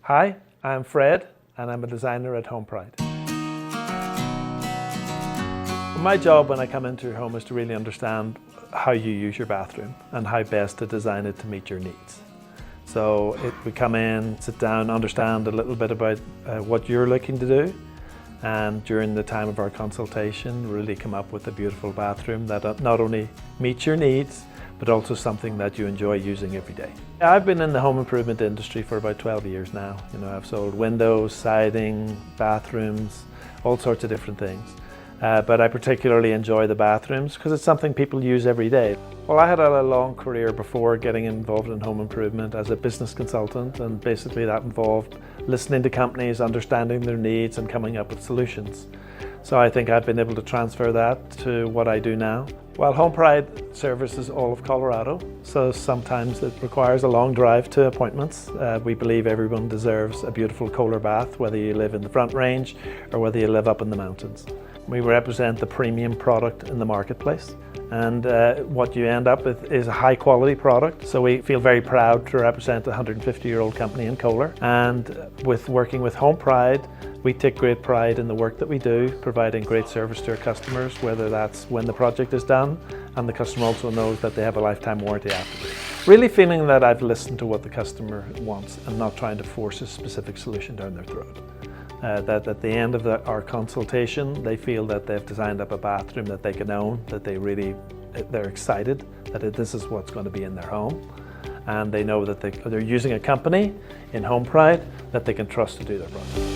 Hi, I'm Fred and I'm a designer at HomePride. My job when I come into your home is to really understand how you use your bathroom and how best to design it to meet your needs. So we come in, sit down, understand a little bit about what you're looking to do, and during the time of our consultation really come up with a beautiful bathroom that not only meets your needs but also something that you enjoy using every day. I've been in the home improvement industry for about 12 years now. I've sold windows, siding, bathrooms, all sorts of different things. But I particularly enjoy the bathrooms because it's something people use every day. Well, I had a long career before getting involved in home improvement as a business consultant, and basically that involved listening to companies, understanding their needs and coming up with solutions. So I think I've been able to transfer that to what I do now. Well, HomePride services all of Colorado, so sometimes it requires a long drive to appointments. We believe everyone deserves a beautiful Kohler bath, whether you live in the Front Range or whether you live up in the mountains. We represent the premium product in the marketplace, and what you end up with is a high quality product. So we feel very proud to represent a 150-year-old company in Kohler, and with working with HomePride, we take great pride in the work that we do, providing great service to our customers, whether that's when the project is done, and the customer also knows that they have a lifetime warranty afterwards. Really feeling that I've listened to what the customer wants and not trying to force a specific solution down their throat. That at the end of our consultation, they feel that they've designed up a bathroom that they can own, that they're excited that this is what's going to be in their home, and they know that they're using a company in HomePride that they can trust to do their project.